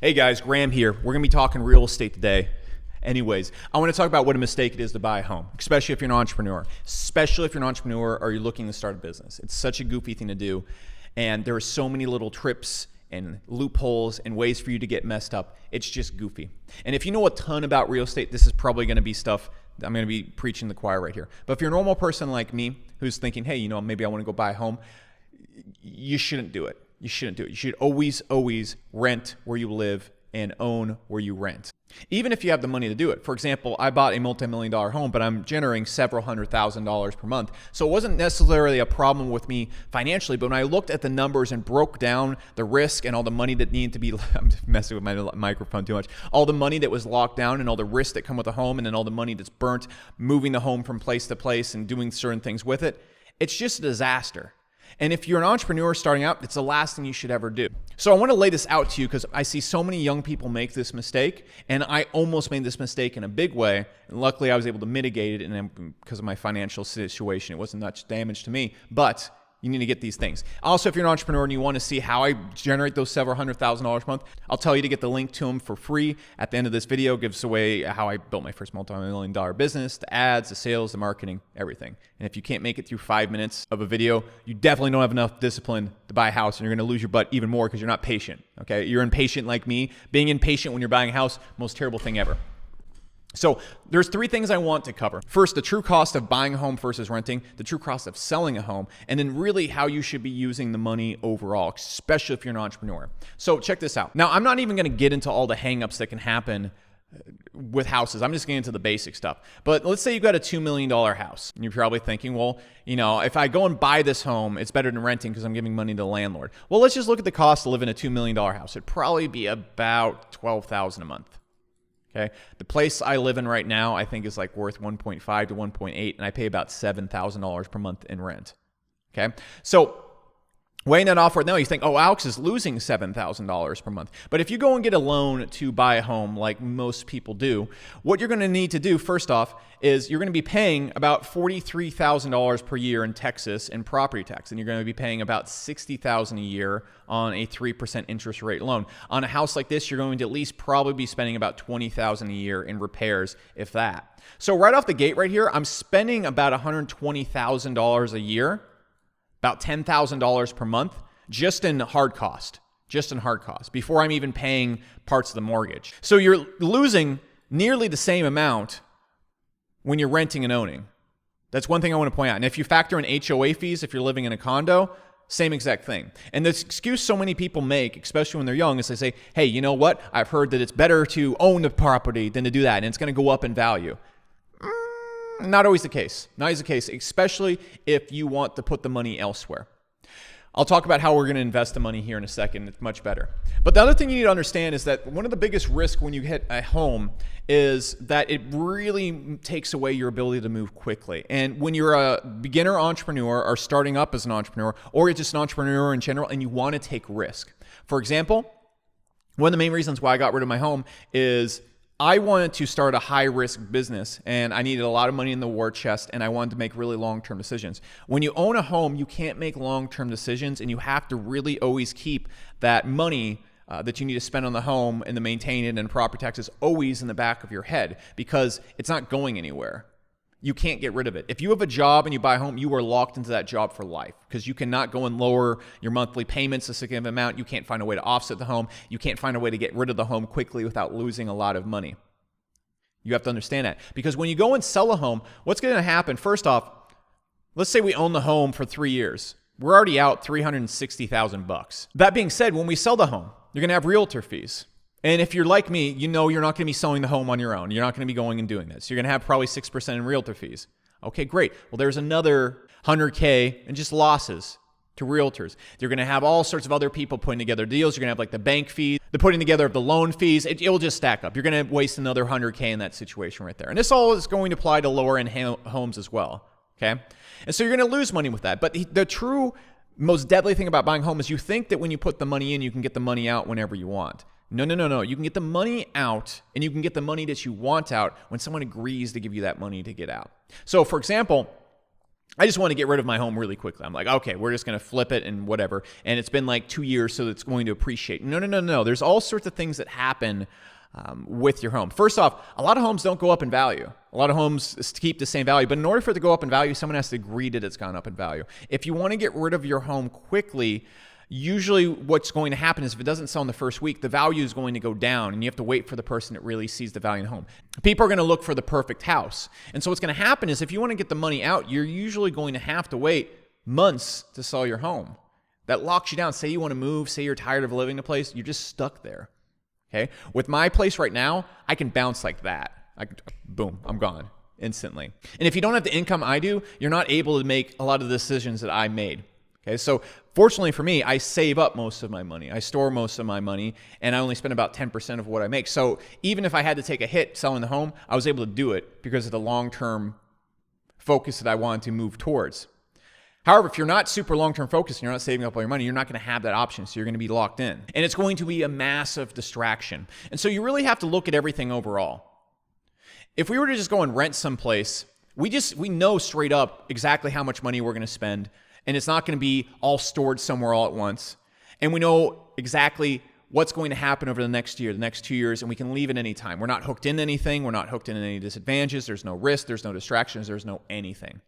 Hey guys, Graham here. We're going to be talking real estate today. Anyways, I want to talk about what a mistake it is to buy a home, especially if you're an entrepreneur. Especially if you're an entrepreneur or you're looking to start a business. It's such a goofy thing to do, and there are so many little trips and loopholes and ways for you to get messed up. It's just goofy. And if you know a ton about real estate, this is probably going to be stuff I'm going to be preaching the choir right here. But if you're a normal person like me who's thinking, hey, maybe I want to go buy a home, you shouldn't do it. You shouldn't do it. You should always rent where you live and own where you rent, even if you have the money to do it. For example, I bought a multi-million-dollar home, but I'm generating several $100,000 per month. So it wasn't necessarily a problem with me financially, but when I looked at the numbers and broke down the risk and all the money that needed to be, I'm messing with my microphone too much, all the money that was locked down and all the risks that come with a home and then all the money that's burnt moving the home from place to place and doing certain things with it, it's just a disaster. And if you're an entrepreneur starting out, it's the last thing you should ever do. So I want to lay this out to you because I see so many young people make this mistake, and I almost made this mistake in a big way. And luckily, I was able to mitigate it, and because of my financial situation, it wasn't much damage to me. But you need to get these things. Also, if you're an entrepreneur and you want to see how I generate those several $100,000 a month, I'll tell you to get the link to them for free at the end of this video. It gives away how I built my first multi-million-dollar business, the ads, the sales, the marketing, everything. And if you can't make it through 5 minutes of a video, you definitely don't have enough discipline to buy a house, and you're going to lose your butt even more because you're not patient. Okay, you're impatient like me. Being impatient when you're buying a house, most terrible thing ever. So there's 3 things I want to cover. First, the true cost of buying a home versus renting, the true cost of selling a home, and then really how you should be using the money overall, especially if you're an entrepreneur. So check this out. Now, I'm not even going to get into all the hangups that can happen with houses. I'm just getting into the basic stuff. But let's say you've got a $2 million house. And you're probably thinking, well, if I go and buy this home, it's better than renting because I'm giving money to the landlord. Well, let's just look at the cost to live in a $2 million house. It'd probably be about $12,000 a month. Okay. The place I live in right now, I think is like worth 1.5 to 1.8, and I pay about $7,000 per month in rent. Okay. So weighing that off right now, you think, oh, Alex is losing $7,000 per month. But if you go and get a loan to buy a home like most people do, what you're going to need to do first off is you're going to be paying about $43,000 per year in Texas in property tax. And you're going to be paying about $60,000 a year on a 3% interest rate loan. On a house like this, you're going to at least probably be spending about $20,000 a year in repairs, if that. So right off the gate right here, I'm spending about $120,000 a year, about $10,000 per month, just in hard cost, before I'm even paying parts of the mortgage. So you're losing nearly the same amount when you're renting and owning. That's one thing I want to point out. And if you factor in HOA fees, if you're living in a condo, same exact thing. And the excuse so many people make, especially when they're young, is they say, hey, you know what? I've heard that it's better to own the property than to do that, and it's going to go up in value. Not always the case. Not always the case, especially if you want to put the money elsewhere. I'll talk about how we're going to invest the money here in a second. It's much better. But the other thing you need to understand is that one of the biggest risks when you hit a home is that it really takes away your ability to move quickly. And when you're a beginner entrepreneur or starting up as an entrepreneur, or you're just an entrepreneur in general and you want to take risk. For example, one of the main reasons why I got rid of my home is I wanted to start a high-risk business, and I needed a lot of money in the war chest, and I wanted to make really long-term decisions. When you own a home, you can't make long-term decisions, and you have to really always keep that money that you need to spend on the home and to maintain it and property taxes always in the back of your head because it's not going anywhere. You can't get rid of it. If you have a job and you buy a home, you are locked into that job for life because you cannot go and lower your monthly payments a significant amount. You can't find a way to offset the home. You can't find a way to get rid of the home quickly without losing a lot of money. You have to understand that because when you go and sell a home, what's going to happen? First off, let's say we own the home for 3 years. We're already out $360,000. That being said, when we sell the home, you're going to have realtor fees. And if you're like me, you know you're not going to be selling the home on your own. You're not going to be going and doing this. You're going to have probably 6% in realtor fees. Okay, great. Well, there's another $100K in just losses to realtors. You're going to have all sorts of other people putting together deals. You're going to have like the bank fees, the putting together of the loan fees. It will just stack up. You're going to waste another $100K in that situation right there. And this all is going to apply to lower end homes as well. Okay. And so you're going to lose money with that. But the true most deadly thing about buying a home is you think that when you put the money in, you can get the money out whenever you want. No. You can get the money out, and you can get the money that you want out when someone agrees to give you that money to get out. So, for example, I just want to get rid of my home really quickly. I'm like, okay, we're just going to flip it and whatever. And it's been like 2 years, so it's going to appreciate. No. There's all sorts of things that happen with your home. First off, a lot of homes don't go up in value. A lot of homes keep the same value. But in order for it to go up in value, someone has to agree that it's gone up in value. If you want to get rid of your home quickly, usually what's going to happen is if it doesn't sell in the first week, the value is going to go down, and you have to wait for the person that really sees the value in the home. People are going to look for the perfect house. And so what's going to happen is if you want to get the money out, you're usually going to have to wait months to sell your home. That locks you down. Say you want to move, say you're tired of living in a place, you're just stuck there. Okay? With my place right now, I can bounce like that. Boom, I'm gone instantly. And if you don't have the income I do, you're not able to make a lot of the decisions that I made. Okay, so fortunately for me, I save up most of my money. I store most of my money, and I only spend about 10% of what I make. So even if I had to take a hit selling the home, I was able to do it because of the long-term focus that I wanted to move towards. However, if you're not super long-term focused and you're not saving up all your money, you're not going to have that option, so you're going to be locked in. And it's going to be a massive distraction. And so you really have to look at everything overall. If we were to just go and rent someplace, we know straight up exactly how much money we're going to spend, and it's not going to be all stored somewhere all at once. And we know exactly what's going to happen over the next year, the next 2 years, and we can leave at any time. We're not hooked in anything. We're not hooked in any disadvantages. There's no risk. There's no distractions. There's no anything.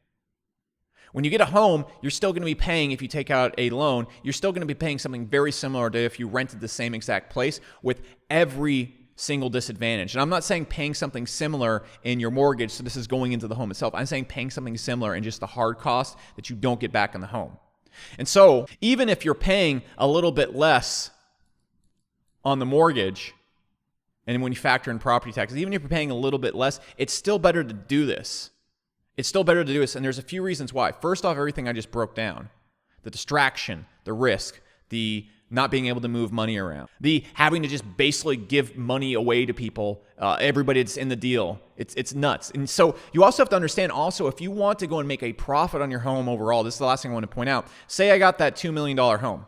When you get a home, you're still going to be paying, if you take out a loan, you're still going to be paying something very similar to if you rented the same exact place with every single disadvantage. And I'm not saying paying something similar in your mortgage, so this is going into the home itself. I'm saying paying something similar in just the hard cost that you don't get back in the home. And so even if you're paying a little bit less on the mortgage, and when you factor in property taxes, even if you're paying a little bit less, it's still better to do this. It's still better to do this, and there's a few reasons why. First off, everything I just broke down. The distraction, the risk, the not being able to move money around, the having to just basically give money away to people, everybody that's in the deal. It's nuts. And so you also have to understand also, if you want to go and make a profit on your home overall, this is the last thing I want to point out. Say I got that $2 million home.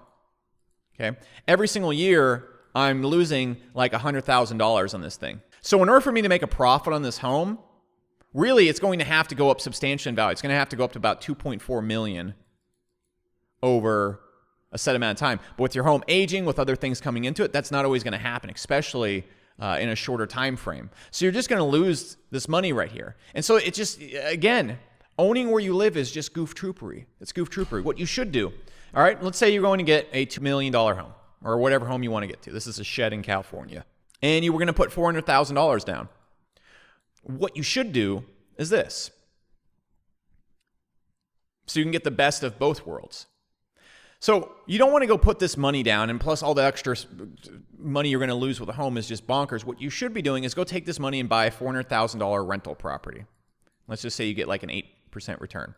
Okay. Every single year, I'm losing like $100,000 on this thing. So in order for me to make a profit on this home, really it's going to have to go up substantially in value. It's going to have to go up to about 2.4 million over a set amount of time. But with your home aging, with other things coming into it, that's not always going to happen, especially in a shorter time frame. So you're just going to lose this money right here. And so it just, again, owning where you live is just goof troopery. It's goof troopery. What you should do, all right, let's say you're going to get a $2 million home or whatever home you want to get to. This is a shed in California. And you were going to put $400,000 down. What you should do is this. So you can get the best of both worlds. So you don't want to go put this money down, and plus all the extra money you're going to lose with a home is just bonkers. What you should be doing is go take this money and buy a $400,000 rental property. Let's just say you get like an 8% return.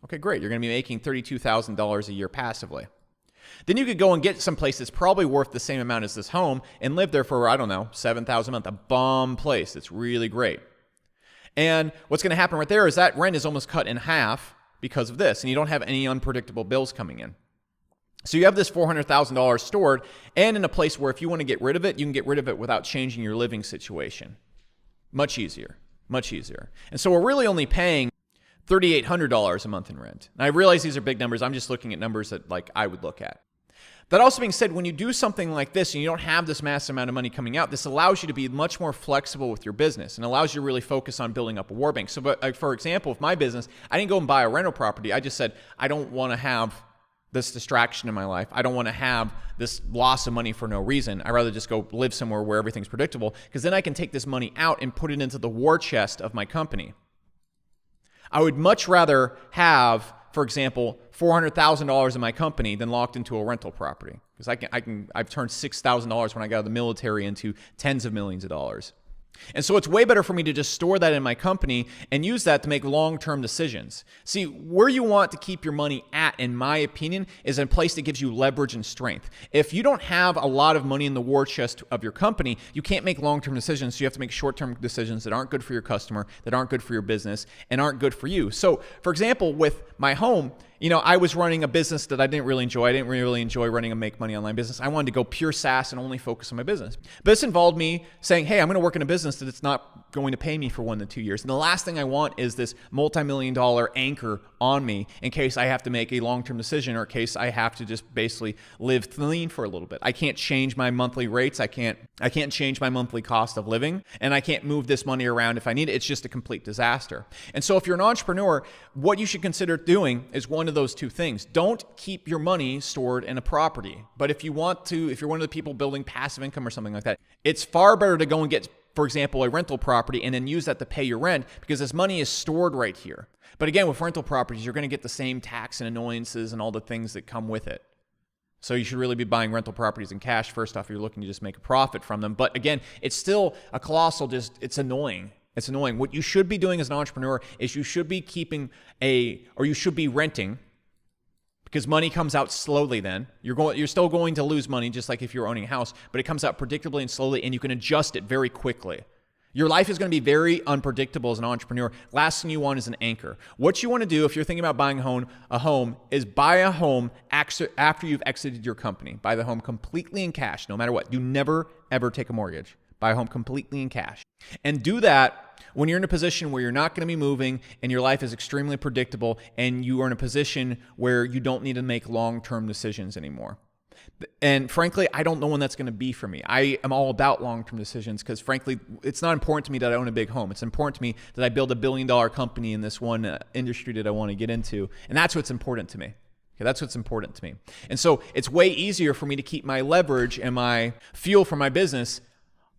Okay, great. You're going to be making $32,000 a year passively. Then you could go and get some place that's probably worth the same amount as this home and live there for, I don't know, $7,000 a month. A bomb place that's really great. And what's going to happen right there is that rent is almost cut in half because of this, and you don't have any unpredictable bills coming in. So you have this $400,000 stored, and in a place where if you want to get rid of it, you can get rid of it without changing your living situation. Much easier, much easier. And so we're really only paying $3,800 a month in rent. And I realize these are big numbers. I'm just looking at numbers that like I would look at. That also being said, when you do something like this and you don't have this massive amount of money coming out, this allows you to be much more flexible with your business and allows you to really focus on building up a war bank. So, for example, with my business, I didn't go and buy a rental property. I just said, I don't want to have this distraction in my life. I don't want to have this loss of money for no reason. I'd rather just go live somewhere where everything's predictable, because then I can take this money out and put it into the war chest of my company. I would much rather have, for example, $400,000 in my company than locked into a rental property, because I've turned $6,000 when I got out of the military into tens of millions of dollars. And so it's way better for me to just store that in my company and use that to make long-term decisions. See, where you want to keep your money at, in my opinion, is a place that gives you leverage and strength. If you don't have a lot of money in the war chest of your company, you can't make long-term decisions. So you have to make short-term decisions that aren't good for your customer, that aren't good for your business, and aren't good for you. So, for example, with my home, I was running a business that I didn't really enjoy. I didn't really enjoy running a make money online business. I wanted to go pure SaaS and only focus on my business. But this involved me saying, hey, I'm going to work in a business that it's not going to pay me for 1 to 2 years. And the last thing I want is this multi-million-dollar anchor on me in case I have to make a long-term decision or in case I have to just basically live clean for a little bit. I can't change my monthly rates. I can't change my monthly cost of living, and I can't move this money around if I need it. It's just a complete disaster. And so if you're an entrepreneur, what you should consider doing is one of those two things. Don't keep your money stored in a property. But if you're one of the people building passive income or something like that, it's far better to go and get, for example, a rental property and then use that to pay your rent because this money is stored right here. But again, with rental properties, you're going to get the same tax and annoyances and all the things that come with it. So you should really be buying rental properties in cash first off if you're looking to just make a profit from them. But again, it's still a colossal, it's annoying. It's annoying. What you should be doing as an entrepreneur is you should be you should be renting, because money comes out slowly then. You're still going to lose money just like if you're owning a house, but it comes out predictably and slowly, and you can adjust it very quickly. Your life is going to be very unpredictable as an entrepreneur. Last thing you want is an anchor. What you want to do if you're thinking about buying a home is buy a home after you've exited your company. Buy the home completely in cash, no matter what. You never, ever take a mortgage. Buy a home completely in cash. And do that when you're in a position where you're not going to be moving and your life is extremely predictable and you are in a position where you don't need to make long-term decisions anymore. And frankly, I don't know when that's going to be for me. I am all about long-term decisions because frankly, it's not important to me that I own a big home. It's important to me that I build $1 billion company in this one industry that I want to get into. And that's what's important to me. Okay, that's what's important to me. And so it's way easier for me to keep my leverage and my fuel for my business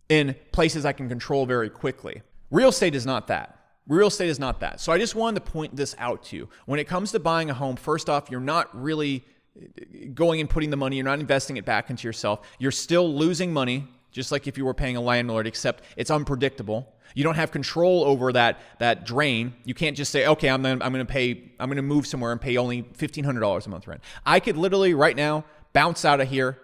in places I can control very quickly. Real estate is not that. Real estate is not that. So I just wanted to point this out to you. When it comes to buying a home, first off, you're not really going and putting the money, you're not investing it back into yourself. You're still losing money, just like if you were paying a landlord, except it's unpredictable. You don't have control over that drain. You can't just say, okay, I'm going to move somewhere and pay only $1,500 a month rent. I could literally right now bounce out of here,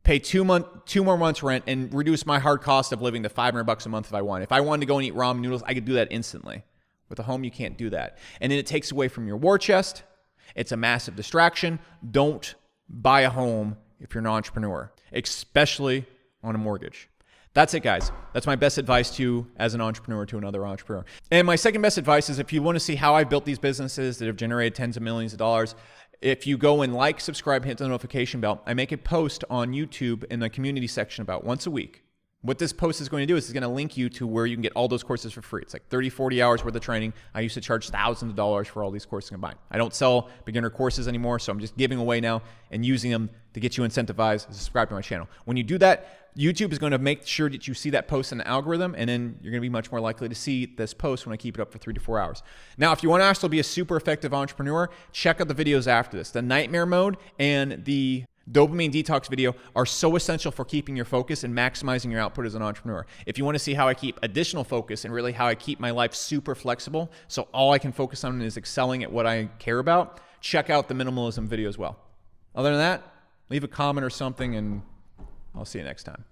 pay 2 more months rent, and reduce my hard cost of living to $500 a month if I want. If I wanted to go and eat ramen noodles, I could do that instantly. With a home, you can't do that. And then it takes away from your war chest. It's a massive distraction. Don't buy a home if you're an entrepreneur, especially on a mortgage. That's it, guys. That's my best advice to you as an entrepreneur to another entrepreneur. And my second best advice is if you want to see how I built these businesses that have generated tens of millions of dollars, if you go and like, subscribe, hit the notification bell, I make a post on YouTube in the community section about once a week. What this post is going to do is it's going to link you to where you can get all those courses for free. It's like 30, 40 hours worth of training. I used to charge thousands of dollars for all these courses combined. I don't sell beginner courses anymore, so I'm just giving away now and using them to get you incentivized to subscribe to my channel. When you do that, YouTube is going to make sure that you see that post in the algorithm, and then you're going to be much more likely to see this post when I keep it up for 3 to 4 hours. Now, if you want to actually be a super effective entrepreneur, check out the videos after this. The nightmare mode and the dopamine detox video are so essential for keeping your focus and maximizing your output as an entrepreneur. If you want to see how I keep additional focus and really how I keep my life super flexible, so all I can focus on is excelling at what I care about, check out the minimalism video as well. Other than that, leave a comment or something, and I'll see you next time.